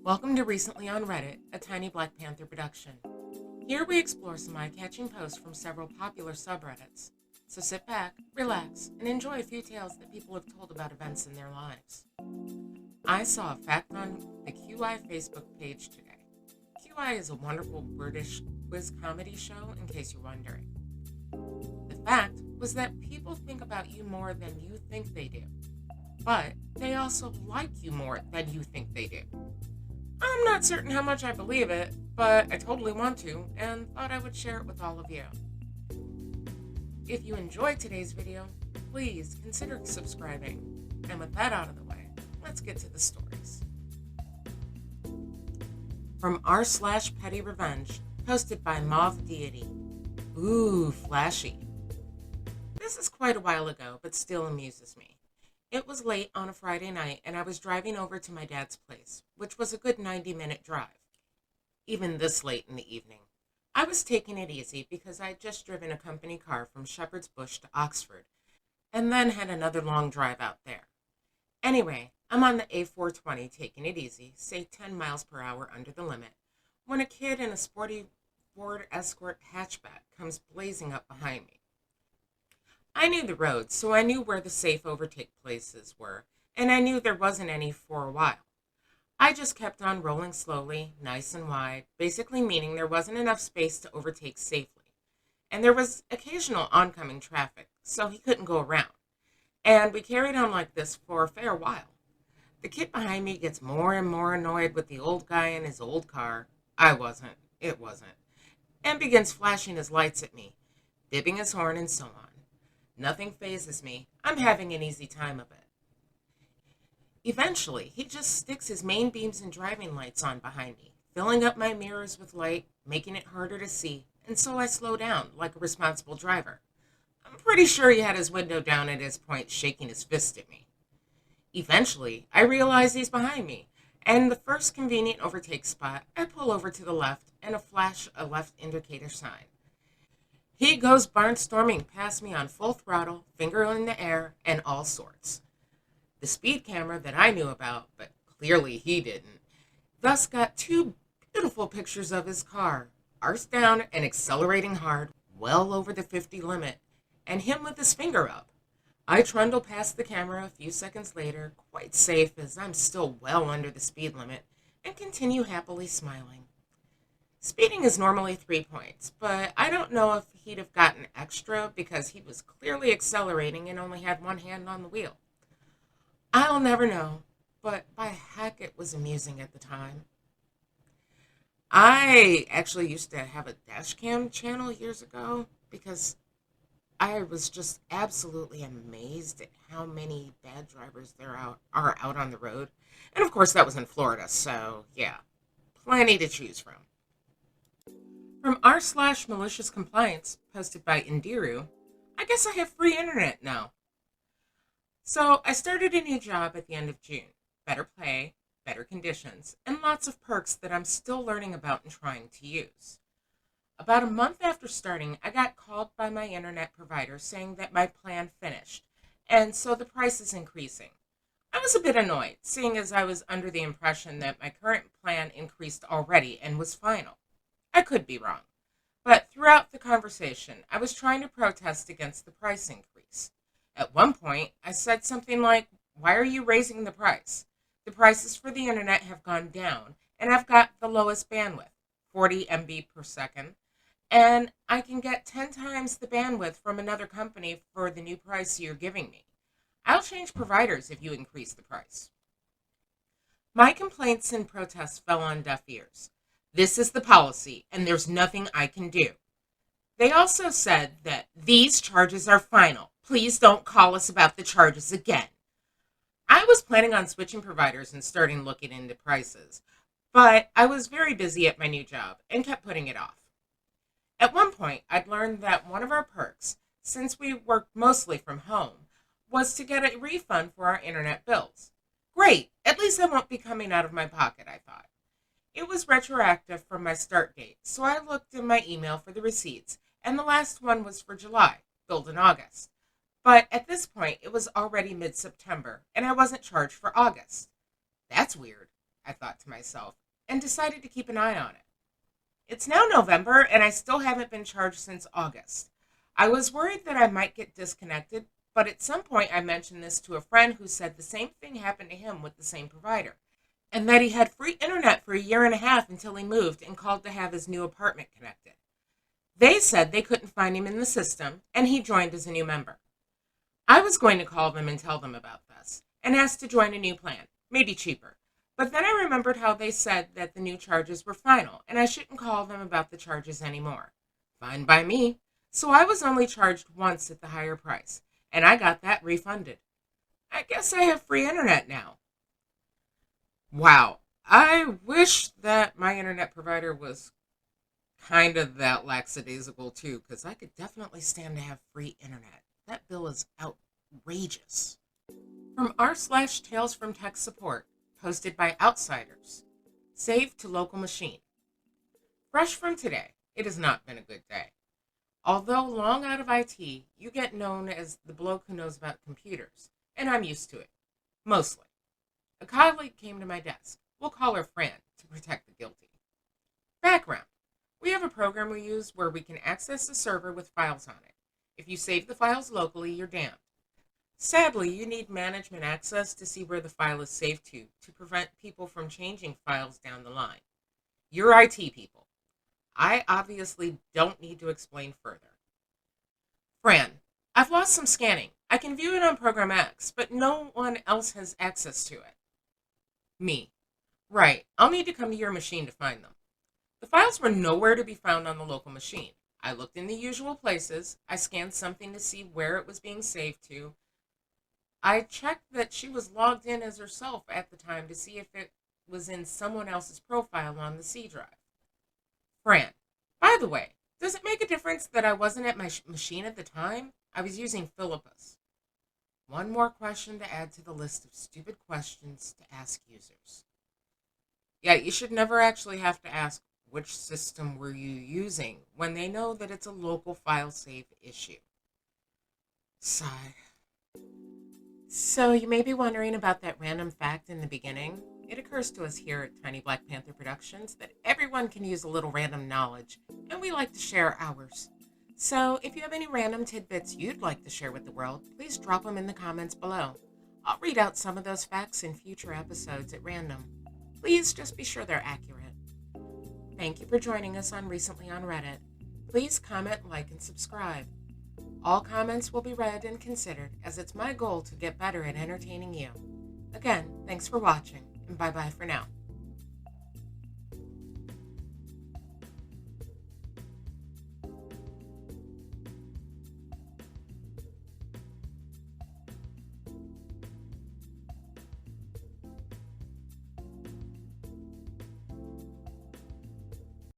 Welcome to Recently on Reddit, a tiny Black Panther production. Here we explore some eye-catching posts from several popular subreddits. So sit back, relax, and enjoy a few tales that people have told about events in their lives. I saw a fact on the QI Facebook page today. QI is a wonderful British quiz comedy show, in case you're wondering. The fact was that people think about you more than you think they do, but they also like you more than you think they do. I'm not certain how much I believe it, but I totally want to and thought I would share it with all of you. If you enjoyed today's video, please consider subscribing. And with that out of the way, let's get to the stories. From r/petty revenge, posted by Mauve Deity. Ooh, flashy. This is quite a while ago, but still amuses me. It was late on a Friday night, and I was driving over to my dad's place, which was a good 90-minute drive. Even this late in the evening. I was taking it easy because I had just driven a company car from Shepherd's Bush to Oxford, and then had another long drive out there. Anyway, I'm on the A420 taking it easy, say 10 miles per hour under the limit, when a kid in a sporty Ford Escort hatchback comes blazing up behind me. I knew the road, so I knew where the safe overtake places were, and I knew there wasn't any for a while. I just kept on rolling slowly, nice and wide, basically meaning there wasn't enough space to overtake safely. And there was occasional oncoming traffic, so he couldn't go around. And we carried on like this for a fair while. The kid behind me gets more and more annoyed with the old guy in his old car. It wasn't. And begins flashing his lights at me, bipping his horn and so on. Nothing phases me. I'm having an easy time of it. Eventually, he just sticks his main beams and driving lights on behind me, filling up my mirrors with light, making it harder to see, and so I slow down like a responsible driver. I'm pretty sure he had his window down at this point, shaking his fist at me. Eventually, I realize he's behind me, and the first convenient overtake spot, I pull over to the left and flash a left indicator sign. He goes barnstorming past me on full throttle, finger in the air, and all sorts. The speed camera that I knew about, but clearly he didn't, thus got two beautiful pictures of his car, arse down and accelerating hard, well over the 50 limit, and him with his finger up. I trundle past the camera a few seconds later, quite safe as I'm still well under the speed limit, and continue happily smiling. Speeding is normally 3 points, but I don't know if he'd have gotten extra because he was clearly accelerating and only had one hand on the wheel. I'll never know, but by heck it was amusing at the time. I actually used to have a dash cam channel years ago because I was just absolutely amazed at how many bad drivers are out on the road. And of course that was in Florida, so yeah, plenty to choose from. From r/malicious compliance, posted by Indiru, I guess I have free internet now. So I started a new job at the end of June. Better pay, better conditions, and lots of perks that I'm still learning about and trying to use. About a month after starting, I got called by my internet provider saying that my plan finished, and so the price is increasing. I was a bit annoyed, seeing as I was under the impression that my current plan increased already and was final. I could be wrong, but throughout the conversation, I was trying to protest against the price increase. At one point, I said something like, "Why are you raising the price? The prices for the internet have gone down, and I've got the lowest bandwidth, 40 MB per second, and I can get 10 times the bandwidth from another company for the new price you're giving me. I'll change providers if you increase the price." My complaints and protests fell on deaf ears. This is the policy, and there's nothing I can do. They also said that these charges are final. Please don't call us about the charges again. I was planning on switching providers and starting looking into prices, but I was very busy at my new job and kept putting it off. At one point, I'd learned that one of our perks, since we worked mostly from home, was to get a refund for our internet bills. Great, at least I won't be coming out of my pocket, I thought. It was retroactive from my start date, so I looked in my email for the receipts, and the last one was for July, billed in August. But at this point, it was already mid-September, and I wasn't charged for August. That's weird. I thought to myself, and decided to keep an eye on it. It's now November, and I still haven't been charged since August. I was worried that I might get disconnected, but at some point I mentioned this to a friend who said the same thing happened to him with the same provider, and that he had free internet for a year and a half until he moved and called to have his new apartment connected. They said they couldn't find him in the system, and he joined as a new member. I was going to call them and tell them about this, and ask to join a new plan, maybe cheaper. But then I remembered how they said that the new charges were final, and I shouldn't call them about the charges anymore. Fine by me. So I was only charged once at the higher price, and I got that refunded. I guess I have free internet now. Wow. I wish that my internet provider was kind of that lackadaisical too, because I could definitely stand to have free internet. That bill is outrageous. From r/Tales from Tech Support, posted by Outsiders. Saved to local machine. Fresh from today, it has not been a good day. Although long out of IT, you get known as the bloke who knows about computers, and I'm used to it. Mostly. A colleague came to my desk. We'll call her Fran to protect the guilty. Background. We have a program we use where we can access a server with files on it. If you save the files locally, you're damned. Sadly, you need management access to see where the file is saved to prevent people from changing files down the line. You're IT people. I obviously don't need to explain further. Fran, I've lost some scanning. I can view it on Program X, but no one else has access to it. Me. Right, I'll need to come to your machine to find them. The files were nowhere to be found on the local machine. I looked in the usual places. I scanned something to see where it was being saved to. I checked that she was logged in as herself at the time to see if it was in someone else's profile on the C drive. Fran, by the way, does it make a difference that I wasn't at my machine at the time? I was using Philippus. One more question to add to the list of stupid questions to ask users. Yeah, you should never actually have to ask which system were you using when they know that it's a local file save issue. Sigh. So you may be wondering about that random fact in the beginning. It occurs to us here at Tiny Black Panther Productions that everyone can use a little random knowledge, and we like to share ours. So if you have any random tidbits you'd like to share with the world, please drop them in the comments below. I'll read out some of those facts in future episodes at random. Please just be sure they're accurate. Thank you for joining us on Recently on Reddit. Please comment, like, and subscribe. All comments will be read and considered, as it's my goal to get better at entertaining you. Again, thanks for watching, and bye-bye for now.